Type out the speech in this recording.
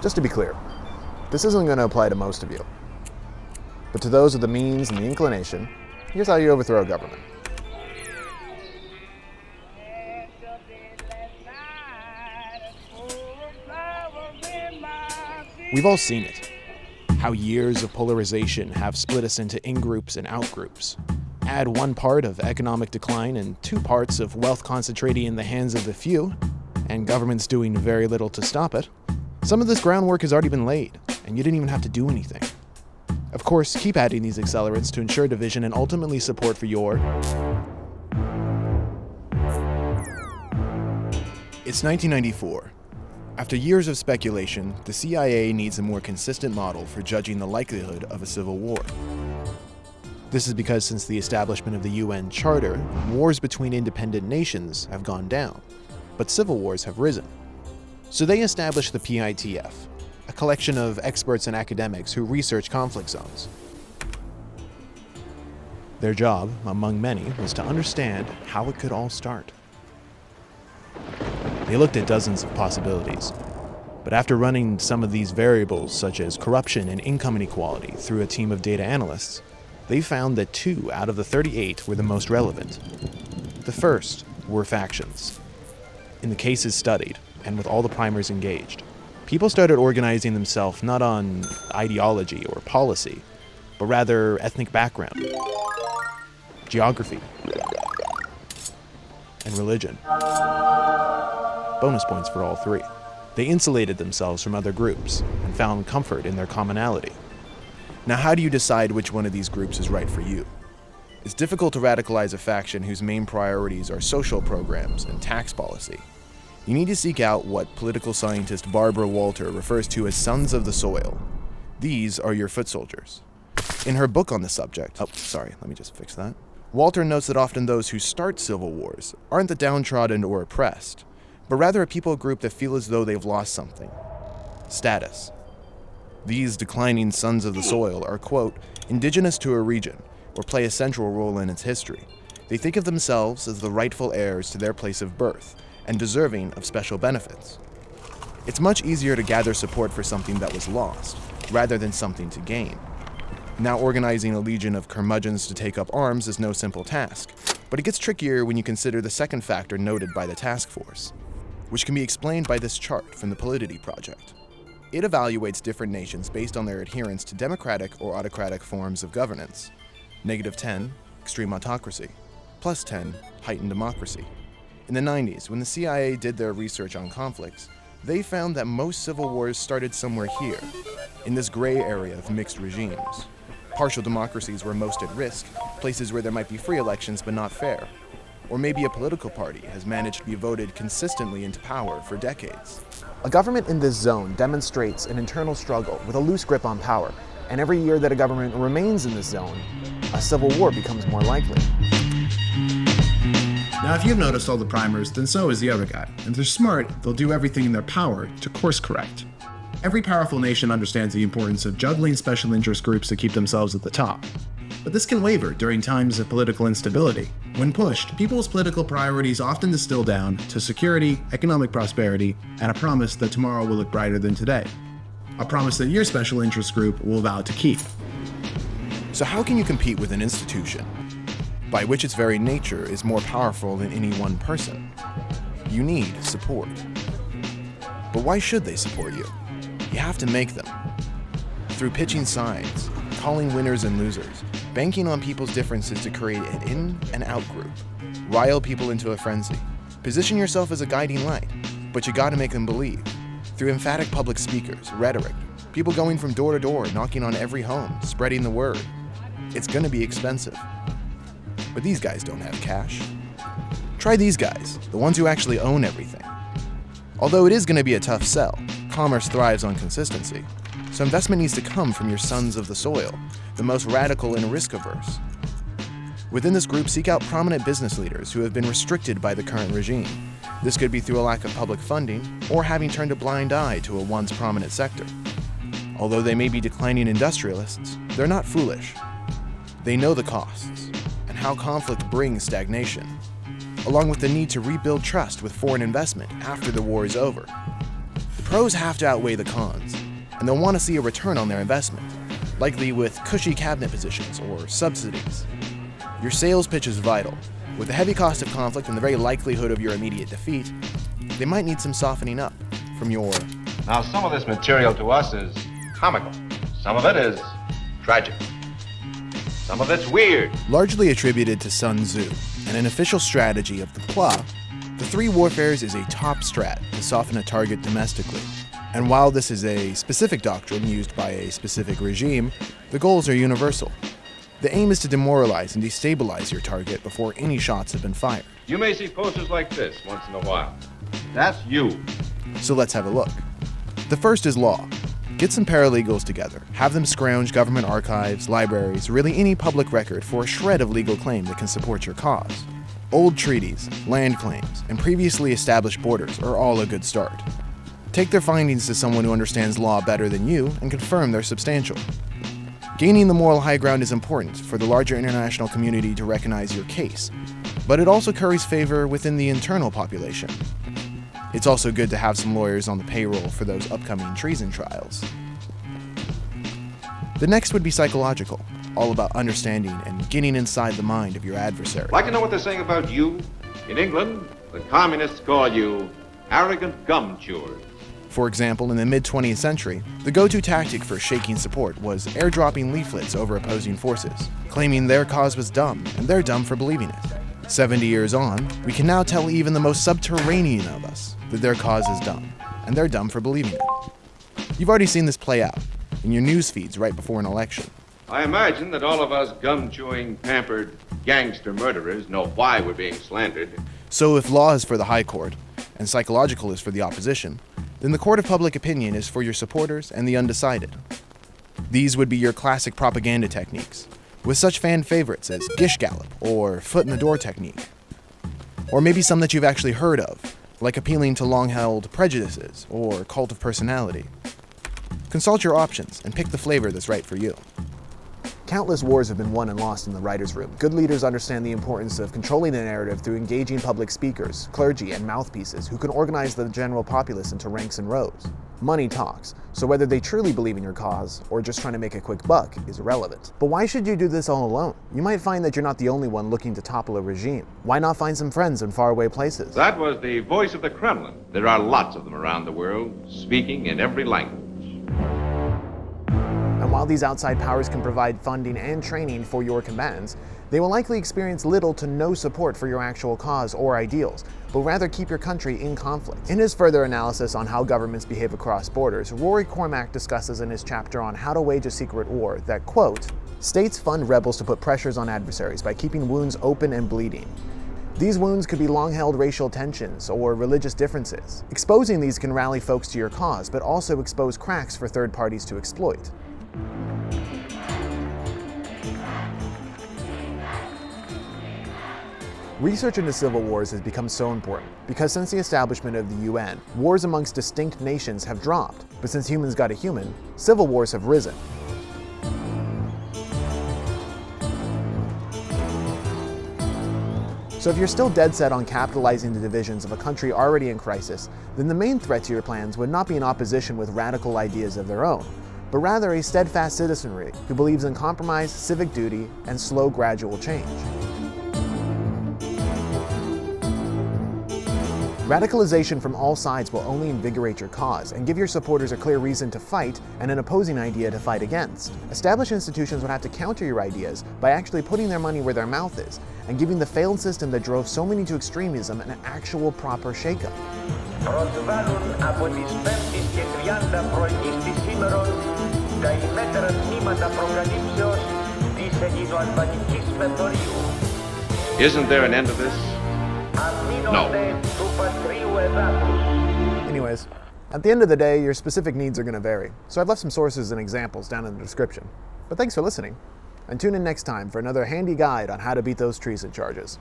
Just to be clear, this isn't going to apply to most of you. But to those with the means and the inclination, here's how you overthrow a government. We've all seen it. How years of polarization have split us into in-groups and out-groups. Add one part of economic decline and two parts of wealth concentrating in the hands of the few, and governments doing very little to stop it. Some of this groundwork has already been laid, and you didn't even have to do anything. Of course, keep adding these accelerants to ensure division and ultimately support for your... It's 1994. After years of speculation, the CIA needs a more consistent model for judging the likelihood of a civil war. This is because since the establishment of the UN Charter, wars between independent nations have gone down, but civil wars have risen. So they established the PITF, a collection of experts and academics who research conflict zones. Their job, among many, was to understand how it could all start. They looked at dozens of possibilities, but after running some of these variables, such as corruption and income inequality, through a team of data analysts, they found that 2 out of the 38 were the most relevant. The first were factions. In the cases studied, and with all the primers engaged, people started organizing themselves not on ideology or policy, but rather ethnic background, geography, and religion. Bonus points for all 3. They insulated themselves from other groups and found comfort in their commonality. Now, how do you decide which one of these groups is right for you? It's difficult to radicalize a faction whose main priorities are social programs and tax policy. You need to seek out what political scientist Barbra refers to as sons of the soil. These are your foot soldiers. In her book on the subject, Walter notes that often those who start civil wars aren't the downtrodden or oppressed, but rather a people group that feel as though they've lost something: status. These declining sons of the soil are, quote, indigenous to a region, or play a central role in its history. They think of themselves as the rightful heirs to their place of birth, and deserving of special benefits. It's much easier to gather support for something that was lost, rather than something to gain. Now, organizing a legion of curmudgeons to take up arms is no simple task, but it gets trickier when you consider the second factor noted by the task force, which can be explained by this chart from the Polity Project. It evaluates different nations based on their adherence to democratic or autocratic forms of governance. -10, extreme autocracy. +10, heightened democracy. In the 90s, when the CIA did their research on conflicts, they found that most civil wars started somewhere here, in this gray area of mixed regimes. Partial democracies were most at risk, places where there might be free elections but not fair. Or maybe a political party has managed to be voted consistently into power for decades. A government in this zone demonstrates an internal struggle with a loose grip on power, and every year that a government remains in this zone, a civil war becomes more likely. Now, if you've noticed all the primers, then so is the other guy. And if they're smart, they'll do everything in their power to course correct. Every powerful nation understands the importance of juggling special interest groups to keep themselves at the top. But this can waver during times of political instability. When pushed, people's political priorities often distill down to security, economic prosperity, and a promise that tomorrow will look brighter than today. A promise that your special interest group will vow to keep. So how can you compete with an institution, by which its very nature is more powerful than any one person? You need support. But why should they support you? You have to make them. Through pitching sides, calling winners and losers, banking on people's differences to create an in and out group, rile people into a frenzy. Position yourself as a guiding light, but you gotta make them believe. Through emphatic public speakers, rhetoric, people going from door to door, knocking on every home, spreading the word. It's gonna be expensive. But these guys don't have cash. Try these guys, the ones who actually own everything. Although it is gonna be a tough sell, commerce thrives on consistency. So investment needs to come from your sons of the soil, the most radical and risk-averse. Within this group, seek out prominent business leaders who have been restricted by the current regime. This could be through a lack of public funding or having turned a blind eye to a once prominent sector. Although they may be declining industrialists, they're not foolish. They know the costs and how conflict brings stagnation, along with the need to rebuild trust with foreign investment after the war is over. The pros have to outweigh the cons, and they'll want to see a return on their investment, likely with cushy cabinet positions or subsidies. Your sales pitch is vital. With the heavy cost of conflict and the very likelihood of your immediate defeat, they might need some softening up from your... Now, some of this material to us is comical. Some of it is tragic. Some of it's weird. Largely attributed to Sun Tzu and an official strategy of the pla, the three warfares is a top strat to soften a target domestically. And while this is a specific doctrine used by a specific regime, the goals are universal. The aim is to demoralize and destabilize your target before any shots have been fired. You may see posters like this once in a while. That's you. So let's have a look. The first is law. Get some paralegals together. Have them scrounge government archives, libraries, really any public record for a shred of legal claim that can support your cause. Old treaties, land claims, and previously established borders are all a good start. Take their findings to someone who understands law better than you and confirm they're substantial. Gaining the moral high ground is important for the larger international community to recognize your case, but it also curries favor within the internal population. It's also good to have some lawyers on the payroll for those upcoming treason trials. The next would be psychological, all about understanding and getting inside the mind of your adversary. Like to know what they're saying about you? In England, the communists call you arrogant gum chewers. For example, in the mid-20th century, the go-to tactic for shaking support was airdropping leaflets over opposing forces, claiming their cause was dumb and they're dumb for believing it. 70 years on, we can now tell even the most subterranean of us that their cause is dumb, and they're dumb for believing it. You've already seen this play out in your news feeds right before an election. I imagine that all of us gum-chewing, pampered gangster murderers know why we're being slandered. So if law is for the high court, and psychological is for the opposition, then the court of public opinion is for your supporters and the undecided. These would be your classic propaganda techniques, with such fan favorites as gish gallop or foot in the door technique. Or maybe some that you've actually heard of, like appealing to long-held prejudices or cult of personality. Consult your options and pick the flavor that's right for you. Countless wars have been won and lost in the writer's room. Good leaders understand the importance of controlling the narrative through engaging public speakers, clergy, and mouthpieces who can organize the general populace into ranks and rows. Money talks, so whether they truly believe in your cause or just trying to make a quick buck is irrelevant. But why should you do this all alone? You might find that you're not the only one looking to topple a regime. Why not find some friends in faraway places? That was the voice of the Kremlin. There are lots of them around the world, speaking in every language. And while these outside powers can provide funding and training for your combatants, they will likely experience little to no support for your actual cause or ideals, but rather keep your country in conflict. In his further analysis on how governments behave across borders, Rory Cormac discusses in his chapter on How to Wage a Secret War that, quote, states fund rebels to put pressures on adversaries by keeping wounds open and bleeding. These wounds could be long-held racial tensions or religious differences. Exposing these can rally folks to your cause, but also expose cracks for third parties to exploit. Research into civil wars has become so important because since the establishment of the UN, wars amongst distinct nations have dropped, but since humans got a human, civil wars have risen. So if you're still dead set on capitalizing the divisions of a country already in crisis, then the main threat to your plans would not be in opposition with radical ideas of their own, but rather a steadfast citizenry who believes in compromise, civic duty, and slow, gradual change. Radicalization from all sides will only invigorate your cause and give your supporters a clear reason to fight and an opposing idea to fight against. Established institutions would have to counter your ideas by actually putting their money where their mouth is and giving the failed system that drove so many to extremism an actual proper shakeup. Isn't there an end to this? No. Anyways, at the end of the day, your specific needs are going to vary, so I've left some sources and examples down in the description. But thanks for listening, and tune in next time for another handy guide on how to beat those treason charges.